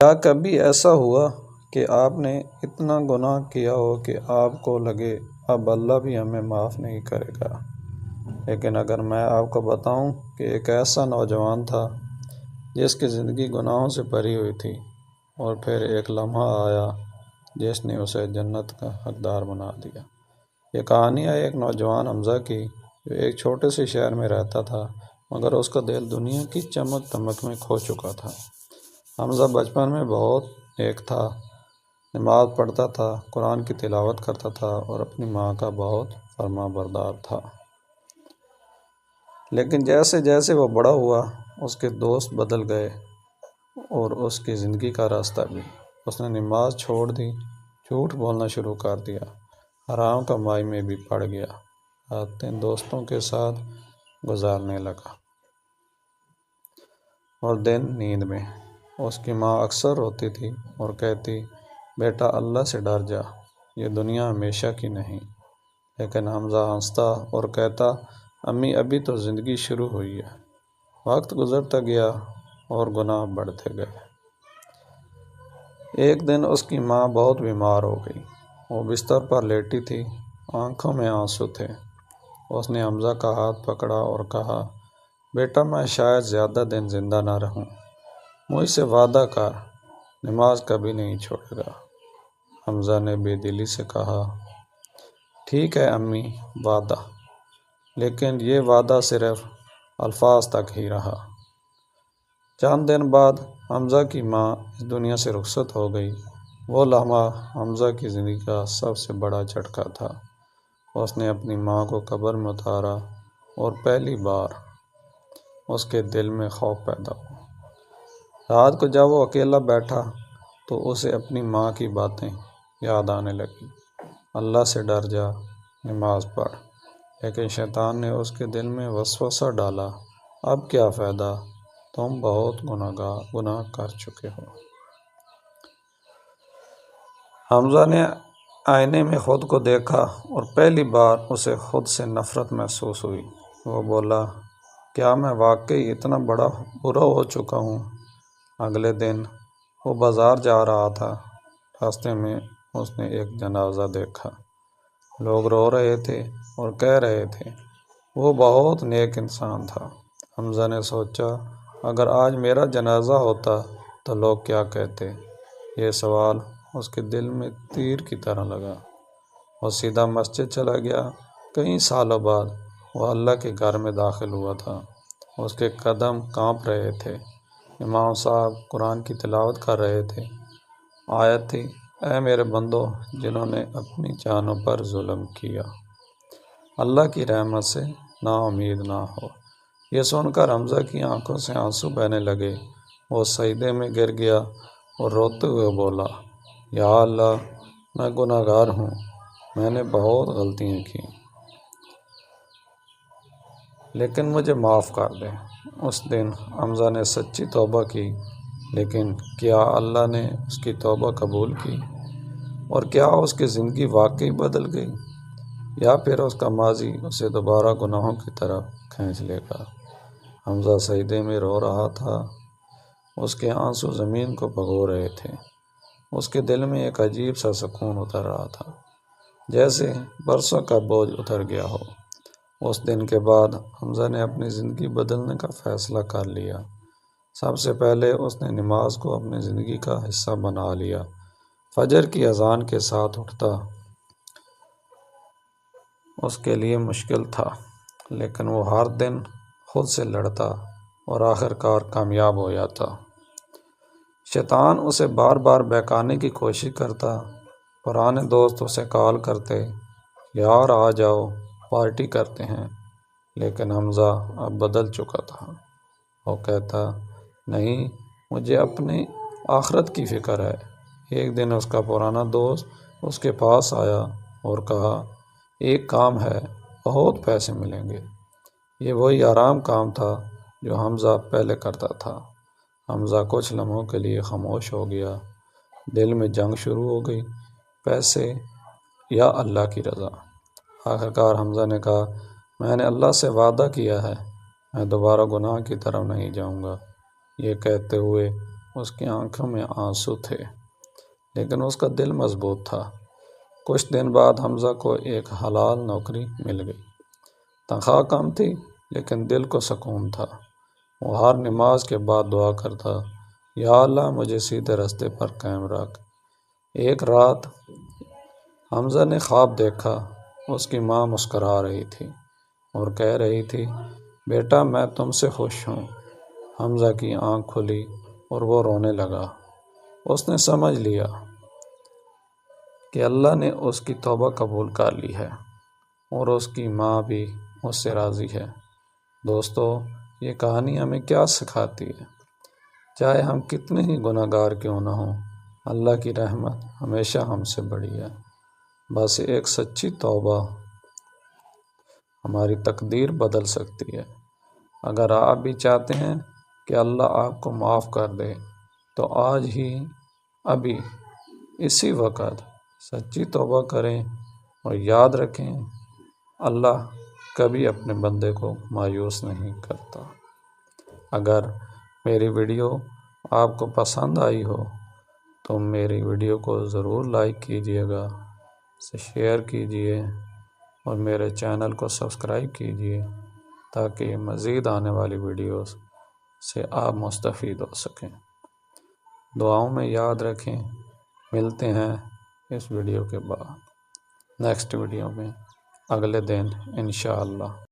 کیا کبھی ایسا ہوا کہ آپ نے اتنا گناہ کیا ہو کہ آپ کو لگے اب اللہ بھی ہمیں معاف نہیں کرے گا؟ لیکن اگر میں آپ کو بتاؤں کہ ایک ایسا نوجوان تھا جس کی زندگی گناہوں سے بھری ہوئی تھی، اور پھر ایک لمحہ آیا جس نے اسے جنت کا حقدار بنا دیا۔ یہ کہانی ہے ایک نوجوان حمزہ کی، جو ایک چھوٹے سے شہر میں رہتا تھا، مگر اس کا دل دنیا کی چمک دمک میں کھو چکا تھا۔ حمزہ بچپن میں بہت نیک تھا، نماز پڑھتا تھا، قرآن کی تلاوت کرتا تھا اور اپنی ماں کا بہت فرما بردار تھا۔ لیکن جیسے جیسے وہ بڑا ہوا، اس کے دوست بدل گئے اور اس کی زندگی کا راستہ بھی۔ اس نے نماز چھوڑ دی، جھوٹ بولنا شروع کر دیا، حرام کمائی میں بھی پڑ گیا، راتیں دوستوں کے ساتھ گزارنے لگا اور دن نیند میں۔ اس کی ماں اکثر روتی تھی اور کہتی، بیٹا اللہ سے ڈر جا، یہ دنیا ہمیشہ کی نہیں۔ لیکن حمزہ ہنستا اور کہتا، امی ابھی تو زندگی شروع ہوئی ہے۔ وقت گزرتا گیا اور گناہ بڑھتے گئے۔ ایک دن اس کی ماں بہت بیمار ہو گئی۔ وہ بستر پر لیٹی تھی، آنکھوں میں آنسو تھے۔ اس نے حمزہ کا ہاتھ پکڑا اور کہا، بیٹا میں شاید زیادہ دن زندہ نہ رہوں، مجھ سے وعدہ کر، نماز کبھی نہیں چھوڑے گا۔ حمزہ نے بے دلی سے کہا، ٹھیک ہے امی، وعدہ۔ لیکن یہ وعدہ صرف الفاظ تک ہی رہا۔ چند دن بعد حمزہ کی ماں اس دنیا سے رخصت ہو گئی۔ وہ لمحہ حمزہ کی زندگی کا سب سے بڑا جھٹکا تھا۔ اس نے اپنی ماں کو قبر میں اتارا اور پہلی بار اس کے دل میں خوف پیدا ہوا۔ رات کو جب وہ اکیلا بیٹھا تو اسے اپنی ماں کی باتیں یاد آنے لگی، اللہ سے ڈر جا، نماز پڑھ۔ لیکن شیطان نے اس کے دل میں وسوسہ ڈالا، اب کیا فائدہ، تم بہت گناہ کر چکے ہو۔ حمزہ نے آئینے میں خود کو دیکھا اور پہلی بار اسے خود سے نفرت محسوس ہوئی۔ وہ بولا، کیا میں واقعی اتنا برا ہو چکا ہوں؟ اگلے دن وہ بازار جا رہا تھا۔ راستے میں اس نے ایک جنازہ دیکھا۔ لوگ رو رہے تھے اور کہہ رہے تھے، وہ بہت نیک انسان تھا۔ حمزہ نے سوچا، اگر آج میرا جنازہ ہوتا تو لوگ کیا کہتے؟ یہ سوال اس کے دل میں تیر کی طرح لگا۔ وہ سیدھا مسجد چلا گیا۔ کئی سالوں بعد وہ اللہ کے گھر میں داخل ہوا تھا۔ اس کے قدم کانپ رہے تھے۔ امام صاحب قرآن کی تلاوت کر رہے تھے۔ آیت تھی، اے میرے بندو جنہوں نے اپنی جانوں پر ظلم کیا، اللہ کی رحمت سے نا امید نہ ہو۔ یہ سن کر حمزہ کی آنکھوں سے آنسو بہنے لگے۔ وہ سجدے میں گر گیا اور روتے ہوئے بولا، یا اللہ، میں گناہ گار ہوں، میں نے بہت غلطیاں کی، لیکن مجھے معاف کر دے۔ اس دن حمزہ نے سچی توبہ کی، لیکن کیا اللہ نے اس کی توبہ قبول کی؟ اور کیا اس کی زندگی واقعی بدل گئی، یا پھر اس کا ماضی اسے دوبارہ گناہوں کی طرف کھینچ لے گا؟ حمزہ سجدے میں رو رہا تھا۔ اس کے آنسو زمین کو بھگو رہے تھے۔ اس کے دل میں ایک عجیب سا سکون اتر رہا تھا، جیسے برسوں کا بوجھ اتر گیا ہو۔ اس دن کے بعد حمزہ نے اپنی زندگی بدلنے کا فیصلہ کر لیا۔ سب سے پہلے اس نے نماز کو اپنی زندگی کا حصہ بنا لیا۔ فجر کی اذان کے ساتھ اٹھتا اس کے لیے مشکل تھا، لیکن وہ ہر دن خود سے لڑتا اور آخر کار کامیاب ہو جاتا۔ شیطان اسے بار بار بہکانے کی کوشش کرتا۔ پرانے دوست اسے کال کرتے، یار آ جاؤ، پارٹی کرتے ہیں۔ لیکن حمزہ اب بدل چکا تھا۔ وہ کہتا، نہیں، مجھے اپنی آخرت کی فکر ہے۔ ایک دن اس کا پرانا دوست اس کے پاس آیا اور کہا، ایک کام ہے، بہت پیسے ملیں گے۔ یہ وہی آرام کام تھا جو حمزہ پہلے کرتا تھا۔ حمزہ کچھ لمحوں کے لیے خاموش ہو گیا۔ دل میں جنگ شروع ہو گئی، پیسے یا اللہ کی رضا۔ آخرکار حمزہ نے کہا، میں نے اللہ سے وعدہ کیا ہے، میں دوبارہ گناہ کی طرف نہیں جاؤں گا۔ یہ کہتے ہوئے اس کی آنکھوں میں آنسو تھے، لیکن اس کا دل مضبوط تھا۔ کچھ دن بعد حمزہ کو ایک حلال نوکری مل گئی۔ تنخواہ کم تھی لیکن دل کو سکون تھا۔ وہ ہر نماز کے بعد دعا کرتا، یا اللہ مجھے سیدھے راستے پر قائم رکھ۔ ایک رات حمزہ نے خواب دیکھا، اس کی ماں مسکرا رہی تھی اور کہہ رہی تھی، بیٹا میں تم سے خوش ہوں۔ حمزہ کی آنکھ کھلی اور وہ رونے لگا۔ اس نے سمجھ لیا کہ اللہ نے اس کی توبہ قبول کر لی ہے اور اس کی ماں بھی اس سے راضی ہے۔ دوستو، یہ کہانی ہمیں کیا سکھاتی ہے؟ چاہے ہم کتنے ہی گناہ گار کیوں نہ ہوں، اللہ کی رحمت ہمیشہ ہم سے بڑی ہے۔ بس ایک سچی توبہ ہماری تقدیر بدل سکتی ہے۔ اگر آپ بھی چاہتے ہیں کہ اللہ آپ کو معاف کر دے تو آج ہی ابھی اسی وقت سچی توبہ کریں اور یاد رکھیں اللہ کبھی اپنے بندے کو مایوس نہیں کرتا۔ اگر میری ویڈیو آپ کو پسند آئی ہو تو میری ویڈیو کو ضرور لائک کیجیے گا، اسے شیئر کیجیے اور میرے چینل کو سبسکرائب کیجیے تاکہ مزید آنے والی ویڈیوز سے آپ مستفید ہو سکیں۔ دعاؤں میں یاد رکھیں۔ ملتے ہیں اس ویڈیو کے بعد نیکسٹ ویڈیو میں اگلے دن انشاءاللہ۔